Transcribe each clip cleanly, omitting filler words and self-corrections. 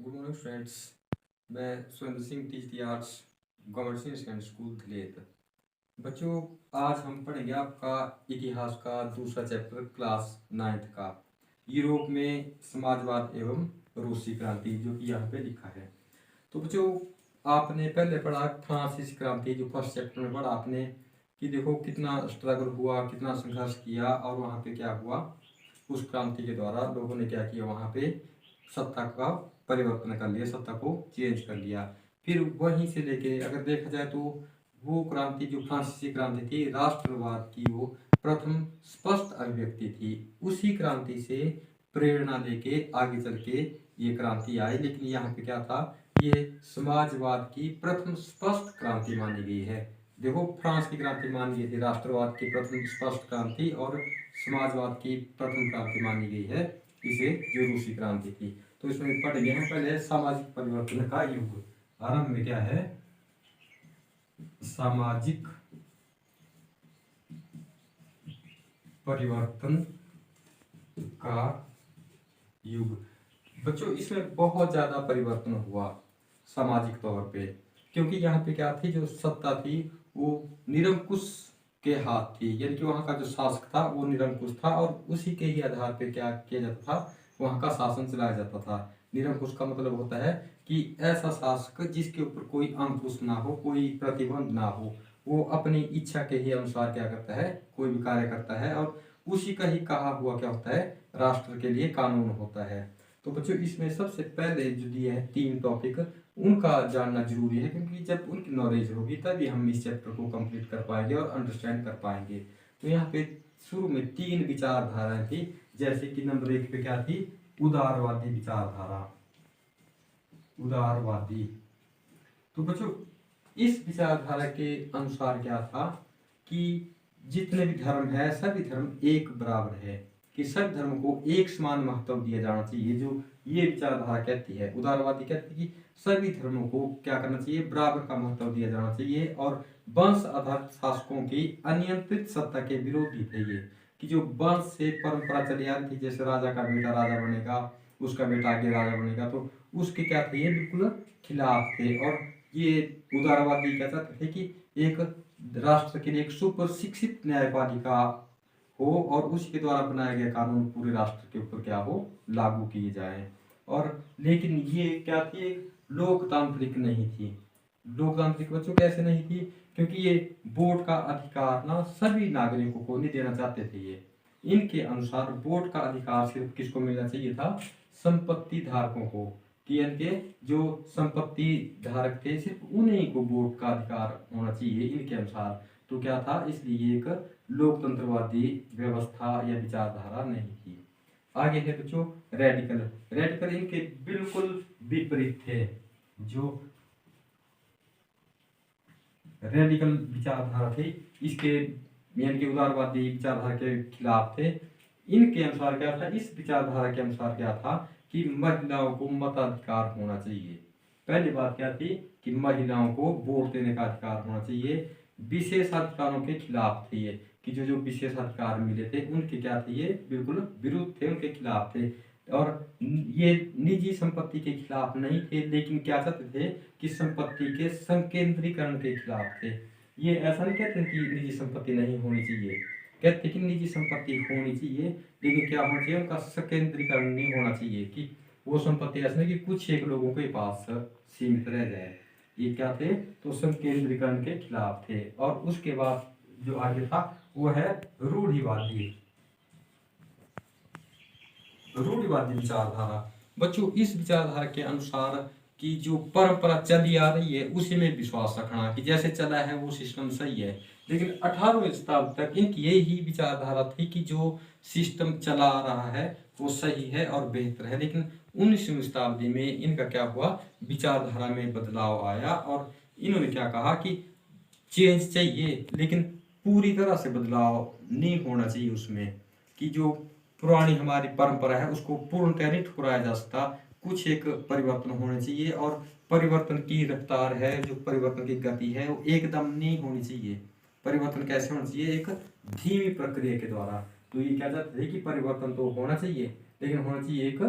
Good morning friends. मैं Surendra Singh teach the arts government senior secondary school Dhalet. बच्चों, आज हम पढ़ेंगे आपका इतिहास का दूसरा चैप्टर क्लास 9th का, यूरोप में समाजवाद एवं रूसी क्रांति, जो कि यहाँ पे लिखा है। तो बच्चों, आपने पहले पढ़ा फ्रांसीसी क्रांति, जो फर्स्ट चैप्टर में पढ़ा आपने कि देखो कितना स्ट्रगल हुआ, कितना संघर्ष किया और वहाँ पे क्या हुआ। उस क्रांति के द्वारा लोगों ने क्या किया, वहाँ पे सत्ता का परिवर्तन कर लिया, सत्ता को चेंज कर लिया। फिर वहीं से लेके अगर देखा जाए तो वो क्रांति जो फ्रांसीसी क्रांति थी, राष्ट्रवाद की वो प्रथम स्पष्ट अभिव्यक्ति थी। उसी क्रांति से प्रेरणा लेके आगे चल के ये क्रांति आई। लेकिन यहाँ पे क्या था, ये समाजवाद की प्रथम स्पष्ट क्रांति मानी गई है। देखो, फ्रांस की क्रांति मानी गई थी राष्ट्रवाद की प्रथम स्पष्ट क्रांति, और समाजवाद की प्रथम क्रांति मानी गई है इसे जो रूसी क्रांति थी। तो इसमें पढ़ेंगे हम पहले सामाजिक परिवर्तन का युग। आरंभ में क्या है, सामाजिक परिवर्तन का युग। बच्चों, इसमें बहुत ज्यादा परिवर्तन हुआ सामाजिक तौर पे, क्योंकि यहाँ पे क्या थी, जो सत्ता थी वो निरंकुश के हाथ थी। यानी कि वहाँ का जो शासक था वो निरंकुश था, और उसी के ही आधार पे क्या किया जाता था, वहाँ का शासन चलाया जाता था। निरंकुश का मतलब होता है कि ऐसा शासक जिसके ऊपर कोई अंकुश ना हो, कोई प्रतिबंध ना हो, वो अपनी इच्छा के ही अनुसार क्या करता है, कोई भी कार्य करता है, और उसी का ही कहा हुआ क्या होता है, राष्ट्र के लिए कानून होता है। तो बच्चों, इसमें सबसे पहले जो दिए हैं 3 टॉपिक, उनका जानना जरूरी है, क्योंकि जब उनकी नॉलेज होगी तभी हम इस चैप्टर को कंप्लीट कर पाएंगे और अंडरस्टैंड कर पाएंगे। तो यहाँ पे शुरू में 3 विचारधाराएं थी। जैसे कि नंबर 1 पे क्या थी, उदारवादी विचारधारा। उदारवादी। तो बच्चों, इस विचारधारा के अनुसार क्या था कि जितने भी धर्म है सभी धर्म एक बराबर है, कि सब धर्म को एक समान महत्व दिया जाना चाहिए। जो ये विचारधारा कहती है, उदारवादी कहती है कि सभी धर्मों को क्या करना चाहिए, बराबर का महत्व दिया जाना चाहिए, और वंश आधारित शासकों की अनियंत्रित सत्ता के विरोधी थे ये, कि जो वंश से परंपरा चली आ रही थी, जैसे राजा का बेटा राजा बनेगा, उसका बेटा आगे राजा बनेगा, तो उसके क्या थे, ये बिल्कुल खिलाफ थे। और ये उदारवादी क्या चाहते थे कि एक राष्ट्र के लिए एक सुपर शिक्षित न्यायपालिका हो, और उसी के द्वारा बनाया गया कानून पूरे राष्ट्र के ऊपर क्या हो, लागू किए जाए। और लेकिन ये क्या थी, लोकतांत्रिक नहीं थी। लोकतांत्रिक बच्चों कैसे नहीं थी, क्योंकि ये वोट का अधिकार ना सभी नागरिकों को नहीं देना चाहते थे। ये इनके अनुसार वोट का अधिकार सिर्फ किसको मिलना चाहिए था, संपत्ति धारकों को, कि इनके जो संपत्ति धारक थे सिर्फ उन्हीं को वोट का अधिकार होना चाहिए इनके अनुसार। तो क्या था, इसलिए एक लोकतंत्रवादी व्यवस्था या विचारधारा नहीं थी। आगे है बच्चों रेडिकल। रेडिकल इनके बिल्कुल विपरीत थे। जो रेडिकल विचारधारा थी, इसके यानी कि उदारवादी विचारधारा के खिलाफ थे। इनके अनुसार क्या था, इस विचारधारा के अनुसार क्या था कि महिलाओं को मताधिकार होना चाहिए। पहली बात क्या थी कि महिलाओं को वोट देने का अधिकार होना चाहिए। विशेषाधिकारों के खिलाफ थे ये, कि जो जो विशेषाधिकार मिले थे उनके क्या थे, ये बिल्कुल विरुद्ध थे, उनके खिलाफ थे। और ये निजी संपत्ति के खिलाफ नहीं थे, लेकिन क्या चाहते थे कि संपत्ति के संकेंद्रीकरण के खिलाफ थे। ये ऐसा नहीं कहते कि निजी संपत्ति नहीं होनी चाहिए, कहते कि निजी संपत्ति होनी चाहिए, लेकिन क्या होना चाहिए, उनका संकेंद्रीकरण नहीं होना चाहिए, कि वो संपत्ति ऐसा नहीं कि कुछ एक लोगों के पास सीमित रह जाए। ये क्या थे, तो संकेंद्रीकरण के खिलाफ थे। और उसके बाद जो आगे था वो है रूढ़िवादी। रूढ़िवादी विचारधारा। बच्चों, इस विचारधारा के अनुसार कि जो परंपरा चली आ रही है उसी में विश्वास रखना, कि जैसे चला है वो सिस्टम सही है। लेकिन 18वीं शताब्दी तक इनकी यही विचारधारा थी कि जो सिस्टम चला आ रहा है वो सही है और बेहतर है। लेकिन 19वीं शताब्दी में इनका क्या हुआ, विचारधारा में बदलाव आया, और इन्होंने क्या कहा कि चेंज चाहिए, लेकिन पूरी तरह से बदलाव नहीं होना चाहिए उसमें, कि जो पुरानी हमारी परंपरा है उसको पूर्णतः नहीं ठुकराया जा सकता, कुछ एक परिवर्तन होने चाहिए। और परिवर्तन की रफ्तार है, जो परिवर्तन की गति है वो एकदम नहीं होनी चाहिए। परिवर्तन कैसे होना चाहिए, एक धीमी प्रक्रिया के द्वारा। तो ये क्या चाहते थे कि परिवर्तन तो होना चाहिए, लेकिन होना चाहिए एक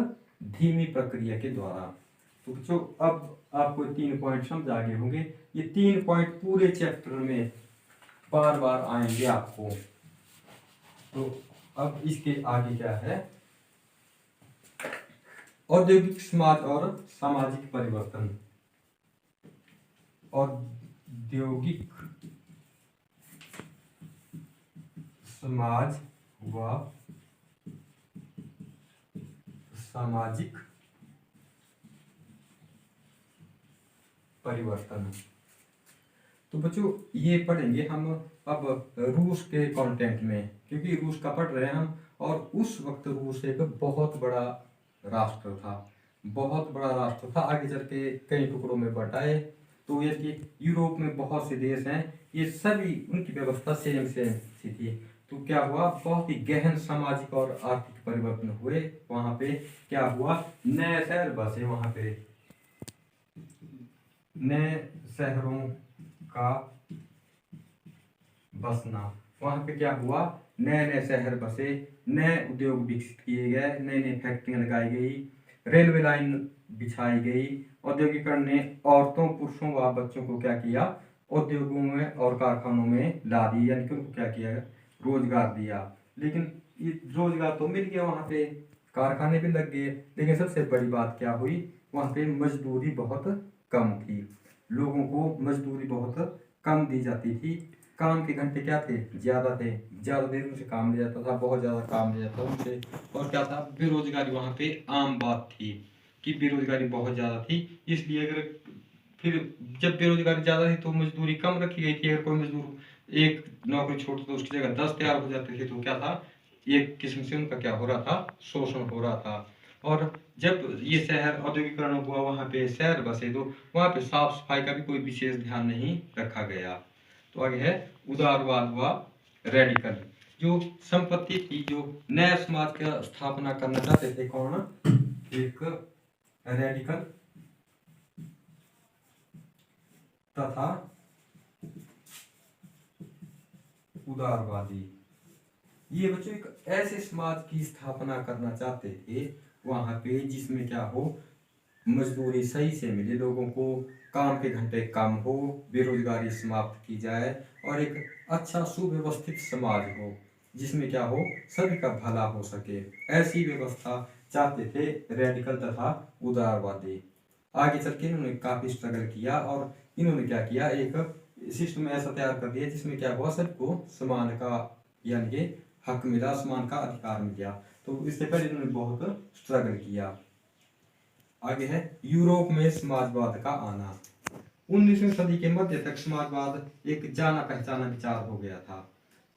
धीमी प्रक्रिया के द्वारा। तो बच्चों अब आपको 3 पॉइंट समझ आ गए होंगे। ये 3 पॉइंट पूरे चैप्टर में बार बार आएंगे आपको। तो अब इसके आगे क्या है, औद्योगिक समाज और सामाजिक परिवर्तन। औद्योगिक समाज व सामाजिक परिवर्तन। तो बच्चों ये पढ़ेंगे हम अब रूस के कंटेंट में, क्योंकि रूस का पढ़ रहे हैं हम, और उस वक्त रूस एक बहुत बड़ा राष्ट्र था, बहुत बड़ा राष्ट्र था। आगे चल के कई टुकड़ों में बंटा है। तो ये कि यूरोप में बहुत से देश हैं, ये सभी उनकी व्यवस्था सेम सेम सी थी। तो क्या हुआ, बहुत ही गहन सामाजिक और आर्थिक परिवर्तन हुए वहां पे। क्या हुआ, नए शहर बसे वहां पे, नए शहरों का बसना। वहां पे क्या हुआ, नए नए शहर बसे, नए उद्योग विकसित किए गए, नई नई फैक्ट्रियां लगाई गई, रेलवे लाइन बिछाई गई। औद्योगिकरण ने औरतों, पुरुषों व बच्चों को क्या किया, उद्योगों में और कारखानों में ला दिया, यानी कि उनको क्या किया, रोजगार दिया। लेकिन ये रोजगार तो मिल गया वहां पे, कारखाने भी लग गए, लेकिन सबसे बड़ी बात क्या हुई, वहां पे मजदूरी बहुत कम थी। लोगों को मजदूरी बहुत कम दी जाती थी। काम के घंटे क्या थे, ज्यादा थे, ज्यादा देर उनसे काम लिया जाता था, बहुत ज्यादा काम लिया जाता था उनसे। और क्या था, बेरोजगारी वहां पे आम बात थी, कि बेरोजगारी बहुत ज्यादा थी। इसलिए अगर फिर जब बेरोजगारी ज्यादा थी तो मजदूरी कम रखी गई थी। अगर कोई मजदूर एक नौकरी छोड़ तो उसकी जगह 10 तैयार हो जाते थे, तो क्या था, एक किस्म से उनका क्या हो रहा था, शोषण हो रहा था। और जब ये शहर औद्योगिकरण हुआ, वहां पे शहर बसे, तो वहां पे साफ सफाई का भी कोई विशेष ध्यान नहीं रखा गया। तो आगे है उदारवाद व रेडिकल। जो संपत्ति थी, जो नया समाज का स्थापना करना चाहते थे कौन, एक रेडिकल तथा उदारवादी। ये बच्चों एक ऐसे समाज की स्थापना करना चाहते थे वहां पे, जिसमें क्या हो, मजदूरी सही से मिले लोगों को, काम के घंटे कम हो, बेरोजगारी समाप्त की जाए, और एक अच्छा सुव्यवस्थित समाज हो, जिसमें क्या हो, सभी का भला हो सके। ऐसी व्यवस्था चाहते थे रेडिकल तथा उदारवादी। आगे चल के इन्होंने काफी स्ट्रगल किया, और इन्होंने क्या किया, एक सिस्टम ऐसा तैयार कर दिया जिसमें क्या हुआ, सबको समान का यानी कि हक मिला, समान का अधिकार मिल गया। तो इससे पहले इन्होंने बहुत स्ट्रगल किया। आगे है यूरोप में समाजवाद का आना। 19वीं सदी के मध्य तक समाजवाद एक जाना पहचाना विचार हो गया था।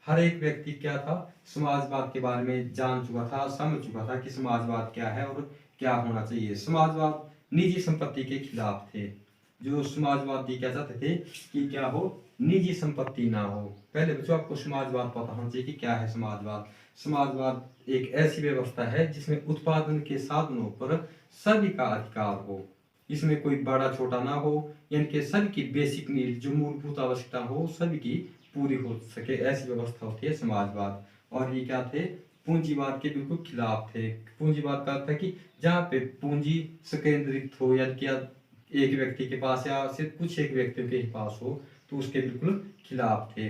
हर एक व्यक्ति क्या था, समाजवाद के बारे में जान चुका था, समझ चुका था कि समाजवाद क्या है और क्या होना चाहिए। समाजवाद निजी संपत्ति के खिलाफ थे। जो समाजवादी क्या चाहते थे कि क्या हो, निजी संपत्ति ना हो। पहले बच्चों आपको समाजवाद पता होना चाहिए कि क्या है समाजवाद। समाजवाद एक ऐसी व्यवस्था है जिसमें उत्पादन के साधनों पर सभी का अधिकार हो, इसमें कोई बड़ा छोटा ना हो, यानी कि सभी की बेसिक नीड, जो मूलभूत आवश्यकता हो, सभी की पूरी हो सके, ऐसी व्यवस्था होती है समाजवाद। और ये क्या थे, पूंजीवाद के बिल्कुल खिलाफ थे। पूंजीवाद का अर्थ है कि जहाँ पे पूंजी संकेंद्रित हो, यानी कि एक व्यक्ति के पास या सिर्फ कुछ एक व्यक्तियों के पास हो, तो उसके बिल्कुल खिलाफ थे।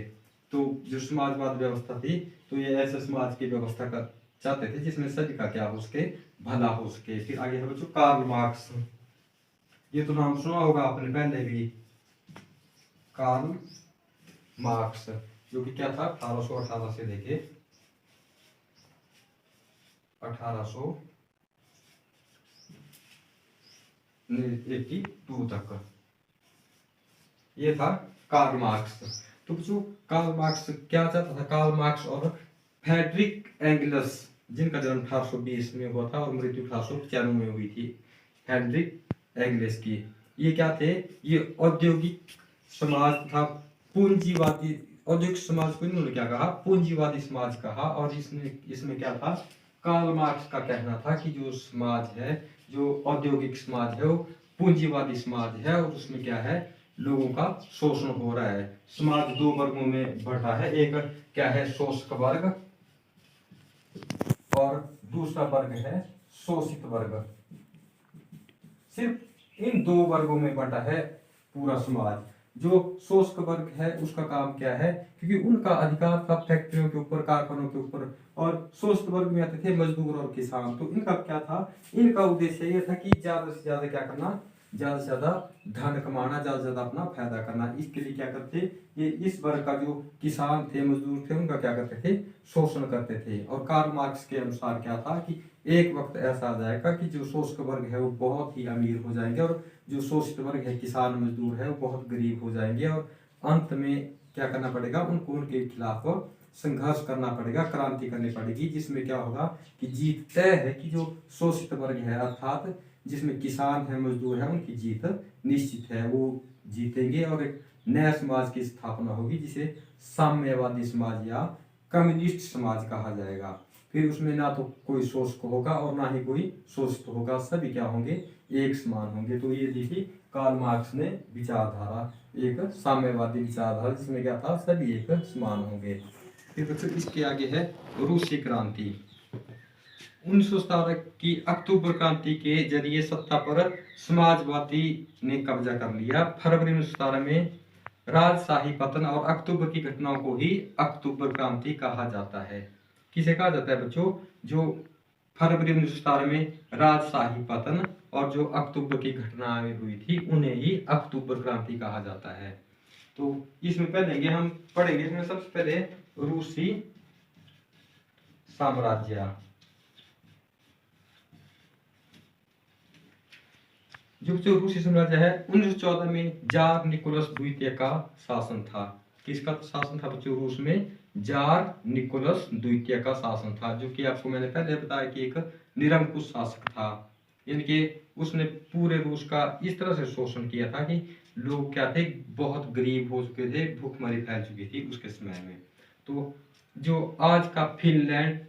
तो जो समाजवाद व्यवस्था थी, तो ये ऐसे समाज की व्यवस्था कर चाहते थे जिसमें सभी का क्या हो सके, भला हो सके। फिर आगे है बच्चों कार्ल मार्क्स। ये तो नाम सुना होगा आपने पहले भी, कार्ल मार्क्स, जो कि क्या था, 1818 से लेके 1882 तक, ये था कार्ल मार्क्स। तो बच्चों कार्ल मार्क्स क्या चाहता था, कार्ल मार्क्स और फ्रेडरिक एंगल्स, जिनका जन्म 1820 में हुआ था और मृत्यु 1895 में हुई थी, फ्रेडरिक एंगल्स की। ये क्या थे, ये औद्योगिक समाज था, पूंजीवादी। औद्योगिक समाज को इन्होंने क्या कहा, पूंजीवादी समाज कहा। और इसमें क्या था, कार्ल मार्क्स का कहना था कि जो समाज है, जो औद्योगिक समाज है, वो पूंजीवादी समाज है, और उसमें क्या है, लोगों का शोषण हो रहा है। समाज दो वर्गों में बंटा है, एक क्या है, शोषक वर्ग, और दूसरा वर्ग है शोषित वर्ग। सिर्फ इन दो वर्गों में बंटा है पूरा समाज। जो शोषक वर्ग है उसका काम क्या है, क्योंकि उनका अधिकार था फैक्ट्रियों के ऊपर, कारखानों के ऊपर, और शोषित वर्ग में आते थे मजदूर और किसान। तो इनका क्या था, इनका उद्देश्य ये था कि ज्यादा से ज्यादा क्या करना, ज्यादा से ज्यादा धन कमाना, ज्यादा से ज्यादा अपना फायदा करना। इसके लिए क्या करते, ये इस वर्ग का जो किसान थे, मजदूर थे, उनका क्या करते थे, शोषण करते थे। और कार्ल मार्क्स के अनुसार क्या था कि एक वक्त ऐसा आ जाएगा कि जो शोषक वर्ग है वो बहुत ही अमीर हो जाएंगे, और जो शोषित वर्ग है, किसान मजदूर है, वो बहुत गरीब हो जाएंगे। और अंत में क्या करना पड़ेगा, उनको उनके खिलाफ संघर्ष करना पड़ेगा, क्रांति करनी पड़ेगी, जिसमें क्या होगा कि जीत तय है कि जो शोषित वर्ग है, अर्थात जिसमें किसान है, मजदूर है, उनकी जीत निश्चित है, वो जीतेंगे और एक नया समाज की स्थापना होगी, जिसे साम्यवादी समाज या कम्युनिस्ट समाज कहा जाएगा। फिर उसमें ना तो कोई शोषक होगा और ना ही कोई शोषित होगा, सभी क्या होंगे, एक समान होंगे। तो ये देखिए कार्ल मार्क्स ने विचारधारा, एक साम्यवादी विचारधारा, जिसमें क्या था, सभी एक समान होंगे। फिर बच्चों इसके आगे है रूसी क्रांति। 1917 की अक्टूबर क्रांति के जरिए सत्ता पर समाजवादी ने कब्जा कर लिया। फरवरी 1917 में राजशाही पतन और अक्टूबर की घटनाओं को ही अक्टूबर क्रांति कहा जाता है। किसे कहा जाता है बच्चों, जो फरवरी 1917 में राजशाही पतन और जो अक्टूबर की घटनाएं हुई थी, उन्हें ही अक्टूबर क्रांति कहा जाता है। तो इसमें पहले हम पढ़ेंगे, इसमें सबसे पहले रूसी साम्राज्य। जो रूसी साम्राज्य है, 1914 में जार निकोलस द्वितीय का शासन था। किसका शासन था बच्चों, रूस में जार निकोलस द्वितीय का शासन था, जो कि आपको मैंने पहले बताया कि एक निरंकुश शासक था। यानी कि उसने पूरे रूस का इस तरह से शोषण किया था कि लोग क्या थे, बहुत गरीब हो चुके थे, भूखमरी फैल चुकी थी उसके समय में। तो जो आज का फिनलैंड,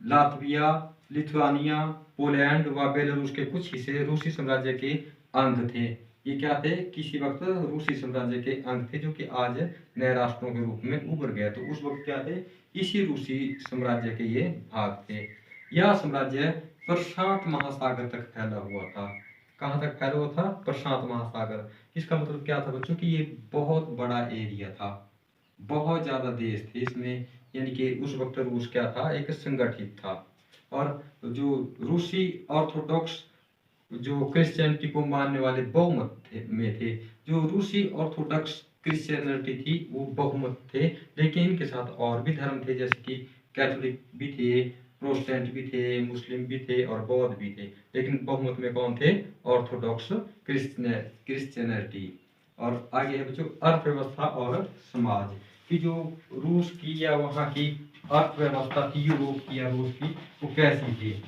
लातविया, लिथुआनिया, पोलैंड व बेलारूस के कुछ हिस्से रूसी साम्राज्य के अंग थे। ये क्या थे, किसी वक्त रूसी साम्राज्य के अंग थे, जो कि आज नए राष्ट्रों के रूप में उभर गए। तो उस वक्त क्या थे, इसी रूसी साम्राज्य के ये भाग थे। यह साम्राज्य प्रशांत महासागर तक फैला हुआ था। कहाँ तक फैला हुआ था, प्रशांत महासागर। इसका मतलब क्या था बच्चों कि ये बहुत बड़ा एरिया था, बहुत ज्यादा देश थे इसमें। यानी कि उस वक्त रूस क्या था, एक संगठित था। और जो रूसी ऑर्थोडॉक्स, जो क्रिश्चियनिटी को मानने वाले बहुमत में थे। जो रूसी ऑर्थोडॉक्स क्रिश्चियनिटी थी वो बहुमत थे, लेकिन इनके साथ और भी धर्म थे, जैसे कि कैथोलिक भी थे, प्रोटेस्टेंट भी थे, मुस्लिम भी थे और बौद्ध भी थे। लेकिन बहुमत में कौन थे, ऑर्थोडॉक्स क्रिश्चियनिटी। और आगे है बच्चों अर्थव्यवस्था और समाज की। जो रूस की या वहाँ की अर्थव्यवस्था थी, यूरोप की या रूस की, वो कैसी थी।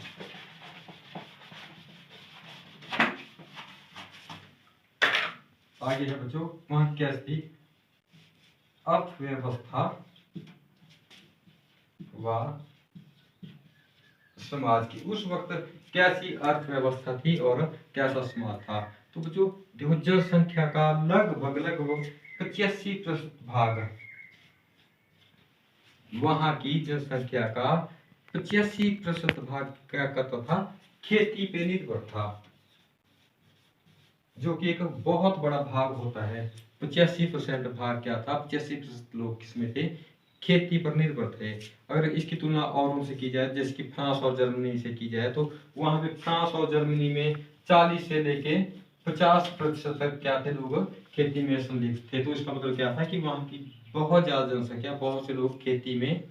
आगे है बच्चों वहां क्या थी अर्थव्यवस्था व समाज की। उस वक्त कैसी अर्थव्यवस्था थी और कैसा समाज था। तो बच्चों देखो, जनसंख्या का लगभग 85% भाग, वहां की जनसंख्या का 85% भाग क्या करता था, खेती पे निर्भर था, जो कि एक बहुत बड़ा भाग होता है। 85% भाग क्या था, 85% लोग किसमें थे, खेती पर निर्भर थे। अगर इसकी तुलना औरों से की जाए, जैसे कि फ्रांस और जर्मनी से की जाए, तो वहां पे फ्रांस और जर्मनी में 40 से लेके 50% तक क्या थे, लोग खेती में संलिप्त थे। तो इसका मतलब क्या था कि वहां की बहुत ज्यादा जनसंख्या, बहुत से लोग खेती में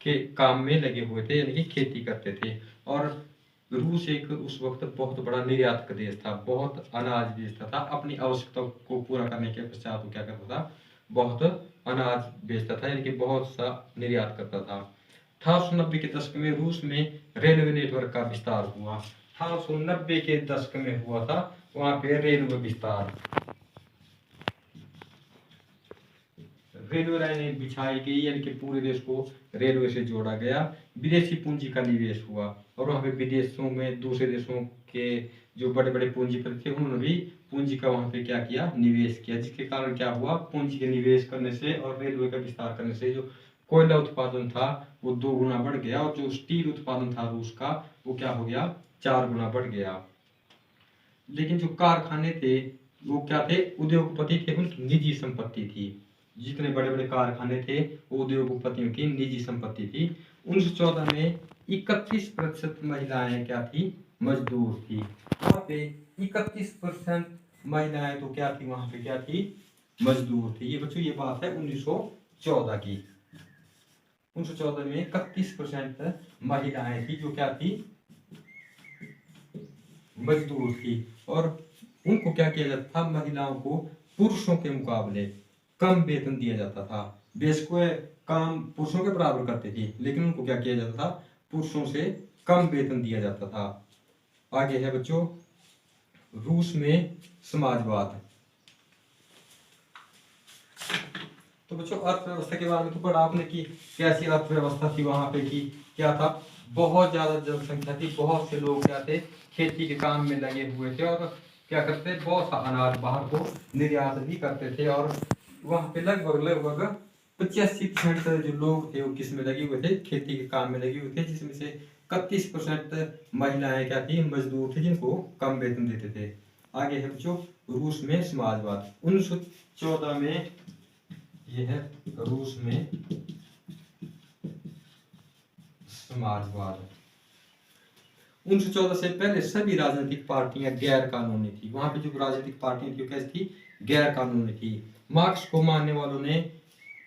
के काम में लगे हुए थे, यानी कि खेती करते थे। और रूस एक उस वक्त बहुत बड़ा निर्यात का देश था, बहुत अनाज बेचता था। अपनी आवश्यकता को पूरा करने के पश्चात वो क्या करता था, बहुत अनाज बेचता था, यानी कि बहुत सा निर्यात करता था। 1890 के दशक में रूस में रेलवे नेटवर्क का विस्तार हुआ। 1890 के दशक में हुआ था वहां पे रेलवे विस्तार, रेलवे लाइनें बिछाई गई, यानी कि पूरे देश को रेलवे से जोड़ा गया। विदेशी पूंजी का निवेश हुआ, और वहाँ पे विदेशों में दूसरे देशों के जो बड़े बड़े पूंजीपति थे, उन्होंने भी पूंजी का वहाँ पे क्या किया, निवेश किया। जिसके कारण क्या हुआ, पूंजी के निवेश करने से और रेलवे का विस्तार करने से जो कोयला उत्पादन था वो 2 गुना बढ़ गया, और जो स्टील उत्पादन था रूस का, वो क्या हो गया, 4 गुना बढ़ गया। लेकिन जो कारखाने थे वो क्या थे, उद्योगपति थे, उनकी निजी संपत्ति थी। जितने बड़े बड़े कारखाने थे वो उद्योगपतियों की निजी संपत्ति थी। 1914 में 31% महिलाएं क्या थी, मजदूर थी। वहाँ पे 31% महिलाएं तो क्या थी, वहां पे क्या थी, मजदूर थी। ये बच्चों ये बात है 1914 की। 1914 में 31% महिलाएं थी जो क्या थी, मजदूर थी। और उनको क्या किया जाता था, महिलाओं को पुरुषों के मुकाबले कम वेतन दिया जाता था। बेशक काम पुरुषों के बराबर करते थे, लेकिन उनको क्या किया जाता था, पुरुषों से कम वेतन दिया जाता था। आगे है बच्चों रूस में समाजवाद। तो बच्चों अर्थव्यवस्था के बारे में तो पढ़ा आपने कि कैसी अर्थव्यवस्था थी वहां पे, की क्या था, बहुत ज्यादा जनसंख्या थी, बहुत से लोग क्या थे, खेती के काम में लगे हुए थे और क्या करते, बहुत सा अनाज बाहर को निर्यात भी करते थे। और वहां पे लगभग लगभग 85% जो लोग थे वो किस में लगे हुए थे, खेती के काम में लगे हुए थे, जिसमें से 31% महिलाएं क्या थी, मजदूर थे, जिनको कम वेतन देते थे। आगे है बच्चों रूस में समाजवाद। 1914 में ये है रूस में समाजवाद। 1914 से पहले सभी राजनीतिक पार्टियां गैर कानूनी थी। वहां पे जो राजनीतिक पार्टियां थी वो कैसी थी, गैर कानूनी थी। मार्क्स को मानने वालों ने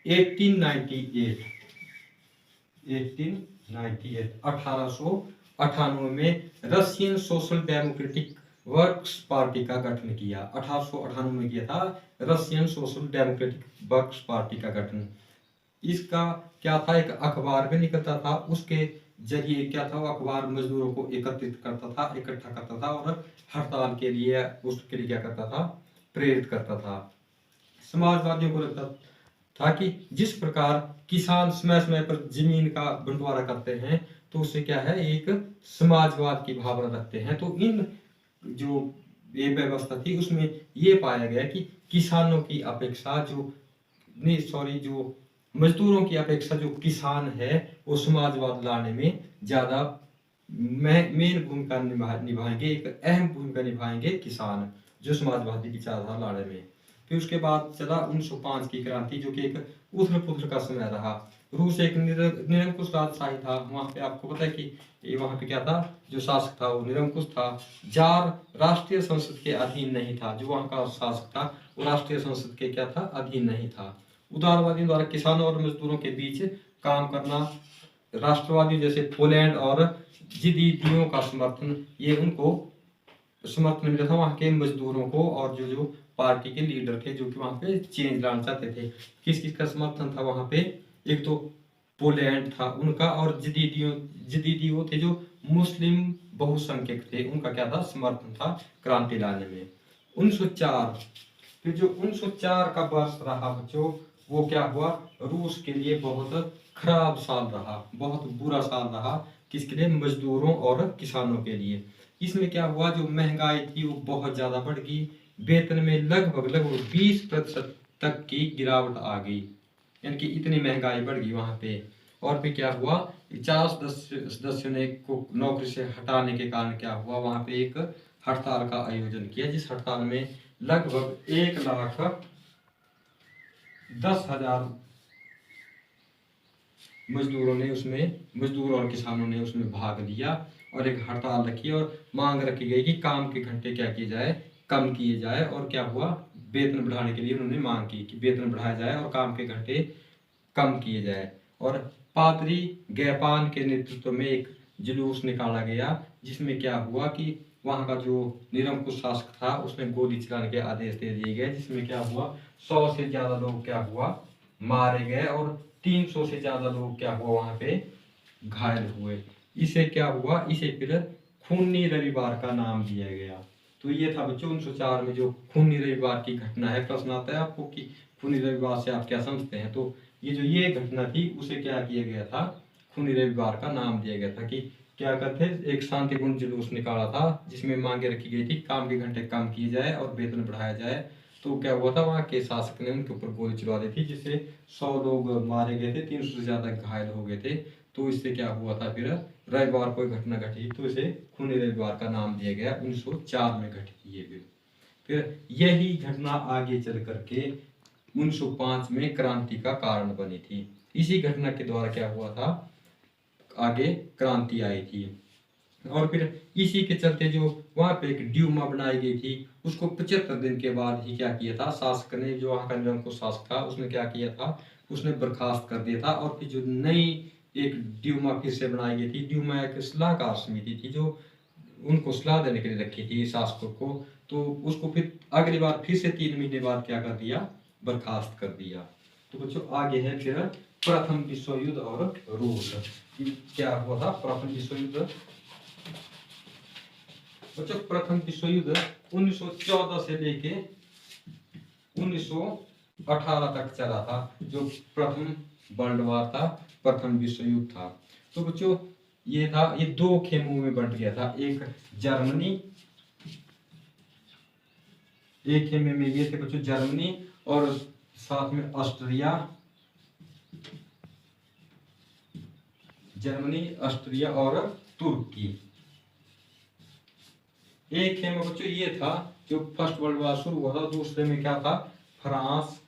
1898 में Russian social democratic works party का गठन किया। 1898 में किया था Russian social democratic works party का गठन। इसका क्या था, एक अखबार भी निकलता था, उसके जरिए क्या था, वो अखबार मजदूरों को एकत्रित करता था, इकट्ठा करता था और हड़ताल के लिए उसके लिए क्या करता था, प्रेरित करता था। समाजवादियों को लगता था कि जिस प्रकार किसान समय समय पर जमीन का बंटवारा करते हैं तो उससे क्या है, एक समाजवाद की भावना रखते हैं। तो इन जो ये व्यवस्था थी उसमें ये पाया गया कि किसानों की अपेक्षा जो नहीं सॉरी जो मजदूरों की अपेक्षा जो किसान है वो समाजवाद लाने में ज्यादा मेन भूमिका निभाएंगे, एक अहम भूमिका निभाएंगे किसान, जो समाजवादी विचारधारा लाने में। फिर उसके बाद चला 1905 की क्रांति, जो कि एक उथल पुथल का समय रहा। रूस एक निरंकुश राजशाही था। वहां पे आपको पता है कि वहां पे क्या था, जो शासक था वो निरंकुश था। जार राष्ट्रीय संसद के अधीन नहीं था। जो वहां का शासक था वो राष्ट्रीय संसद के क्या था, अधीन नहीं था। उदारवादियों द्वारा किसानों और मजदूरों के बीच काम करना, राष्ट्रवादी जैसे पोलैंड और जिदीदियों का समर्थन, ये उनको समर्थन मिला था वहां के मजदूरों को। और जो जो पार्टी के लीडर थे जो कि वहां पे चेंज लाना चाहते थे, किस किस का समर्थन था वहां पे, एक तो पोलैंड था उनका, और जदीदियों थे जो मुस्लिम बहुसंख्यक थे, उनका क्या था, समर्थन था क्रांति लाने में। 1904, फिर जो 1904 का वर्ष रहा बच्चों, वो क्या हुआ, रूस के लिए बहुत खराब साल रहा, बहुत बुरा साल रहा। किसके लिए, मजदूरों और किसानों के लिए। इसमें क्या हुआ, जो महंगाई थी वो बहुत ज्यादा बढ़ गई, वेतन में लगभग लगभग 20% तक की गिरावट आ गई, यानी कि इतनी महंगाई बढ़ गई वहां पे। और फिर क्या हुआ, 50 सदस्यों ने को नौकरी से हटाने के कारण क्या हुआ, वहां पे एक हड़ताल का आयोजन किया, जिस हड़ताल में लगभग 1,10,000 मजदूर और किसानों ने उसमें भाग लिया और एक हड़ताल रखी और मांग रखी गई कि काम के घंटे क्या किए जाए, कम किए जाए। और क्या हुआ, वेतन बढ़ाने के लिए उन्होंने मांग की कि वेतन बढ़ाया जाए और काम के घंटे कम किए जाए। और पादरी गैपान के नेतृत्व में एक जुलूस निकाला गया, जिसमें क्या हुआ कि वहां का जो निरंकुश शासक था उसने गोली चलाने के आदेश दे दिए गए, जिसमें क्या हुआ, 100 से ज्यादा लोग क्या हुआ, मारे गए और 300 से ज्यादा लोग क्या हुआ, वहां पे घायल हुए। इसे क्या हुआ, इसे फिर खूनी रविवार का नाम दिया गया। तो ये था बच्चों 1904 में जो खूनी रविवार की घटना है। प्रश्न आता है आपको कि खूनी रविवार से आप क्या समझते हैं, तो ये घटना थी उसे क्या किया गया था, खूनी रविवार का नाम दिया गया था। कि क्या करते, एक शांतिपूर्ण जुलूस निकाला था जिसमें मांगे रखी गई थी काम के घंटे कम किए जाए और वेतन बढ़ाया जाए। तो क्या हुआ था, वहाँ के शासक ने उनके ऊपर गोली चला दी थी, जिससे 100 लोग मारे गए थे, 300 से ज्यादा घायल हो गए थे। तो इससे क्या हुआ था, फिर रविवार कोई घटना घटी तो इसे खूनी रविवार का नाम दिया गया। 1904 में घटी थी ये बिल। फिर यही घटना आगे चल करके 1905 में क्रांति का कारण बनी थी। इसी घटना के द्वारा क्या हुआ था, आगे क्रांति आई थी। और फिर इसी के चलते जो वहां पे एक ड्यूमा बनाई गई थी, उसको 75 दिन के बाद ही क्या किया था शासक ने, जो वहां का निरंकुश शासक था, उसने क्या किया था, उसने बर्खास्त कर दिया था। और फिर जो नई एक ड्यूमा फिर से बनाई गई थी। ड्यूमा एक सलाहकार समिति थी जो उनको सलाह देने के लिए रखी थी शासकों को, तो उसको फिर अगली बार फिर से 3 महीने बाद क्या कर दिया, बर्खास्त कर दिया। तो बच्चों आगे है फिर प्रथम विश्व युद्ध और रूस। क्या हुआ था प्रथम विश्व युद्ध? बच्चों प्रथम विश्व युद्ध 1914 से लेके 1918 तक चला था। जो प्रथम वर्ल्ड वार था, प्रथम विश्व युद्ध था। तो बच्चों ये था, ये 2 खेमों में बंट गया था। एक जर्मनी, एक खेमे में ये थे बच्चों जर्मनी और साथ में ऑस्ट्रिया, जर्मनी, ऑस्ट्रिया और तुर्की। एक खेमा बच्चों ये था जो फर्स्ट वर्ल्ड वार शुरू हुआ था। दूसरे में क्या था, फ्रांस,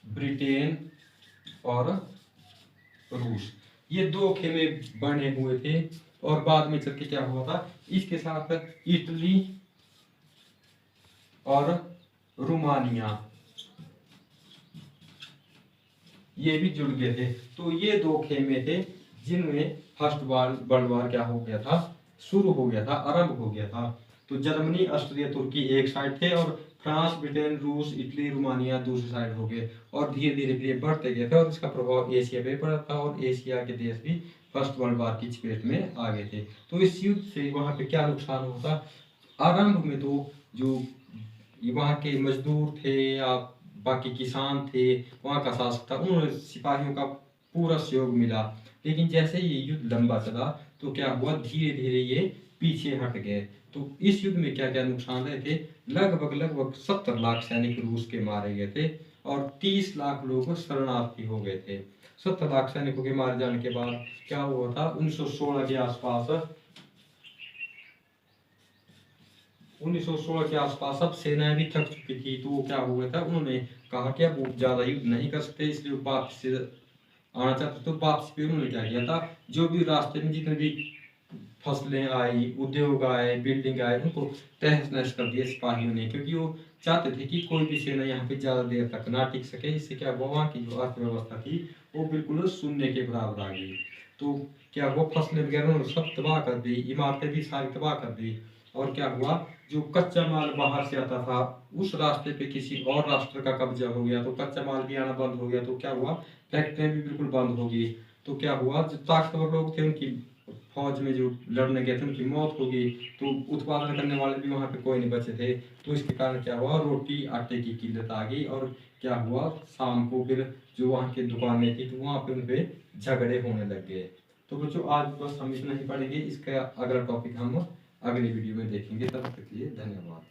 ब्रिटेन और रूस। ये 2 खेमे बने हुए थे। और बाद में चल के क्या हुआ था, इसके साथ इटली और रोमानिया ये भी जुड़ गए थे। तो ये 2 खेमे थे जिनमें फर्स्ट वर्ल्ड वार क्या हो गया था, शुरू हो गया था, आरंभ हो गया था। तो जर्मनी, ऑस्ट्रिया, तुर्की एक साइड थे और फ्रांस, ब्रिटेन, रूस, इटली, रोमानिया दूसरी साइड हो गए। और धीरे धीरे धीरे बढ़ते गए थे और इसका प्रभाव एशिया पे पड़ा था और एशिया के देश भी फर्स्ट वर्ल्ड वार की चपेट में आ गए थे। तो इस युद्ध से वहां पे क्या नुकसान हुआ था, आरंभ में तो जो वहाँ के मजदूर थे या बाकी किसान थे, वहाँ का शासक था, उन सिपाहियों का पूरा सहयोग मिला। लेकिन जैसे ये युद्ध लंबा चला तो क्या हुआ, धीरे धीरे ये पीछे हट गए। तो इस युद्ध में क्या क्या नुकसान रहे थे, लगभग 70 लाख सैनिक रूस के मारे गए थे और 30 लाख लोग शरणार्थी हो गए थे। 70 लाख सैनिकों के मारे जाने के बाद क्या हुआ था, 1916 के आसपास 1916 के आसपास अब सेनाएं भी थक चुकी थी। तो वो क्या हो गया था, उन्होंने कहा कि अब वो ज्यादा युद्ध नहीं कर सकते, इसलिए वो वापस से आना चाहते। तो वापस पे उन्होंने क्या किया था, जो भी रास्ते में जितने भी फसलें आई, उद्योग आए, बिल्डिंग आए, उनको तहस नहस कर दिया सिपाहियों ने, क्योंकि वो चाहते थे कि कोई भी सेना यहाँ पे ज्यादा देर तक ना टिक सके। इससे क्या हुआ, वहाँ की जो अर्थव्यवस्था थी वो बिल्कुल शून्य के बराबर आ गई। तो क्या हुआ, फसलें वगैरह उन्होंने सब तबाह कर दी, इमारतें भी सारी तबाह कर दी। और क्या हुआ, जो कच्चा माल बाहर से आता था उस रास्ते पे किसी और राष्ट्र का कब्जा हो गया, तो कच्चा माल भी आना बंद हो गया। तो क्या हुआ, फैक्ट्रियां भी बिल्कुल बंद हो गई। तो क्या हुआ, जो ताकतवर लोग थे उनकी फौज में जो लड़ने गए थे उनकी मौत हो गई। तो उत्पादन करने वाले भी वहां पे कोई नहीं बचे थे। तो इसके कारण क्या हुआ, रोटी आटे की किल्लत आ गई। और क्या हुआ, शाम को फिर जो वहाँ की दुकानें थी तो वहां पे उनपे झगड़े होने लग गए। तो बच्चों आज बस हम इतना ही पढ़ेंगे, इसका अगला टॉपिक हम अगली वीडियो में देखेंगे। तब तक के लिए धन्यवाद।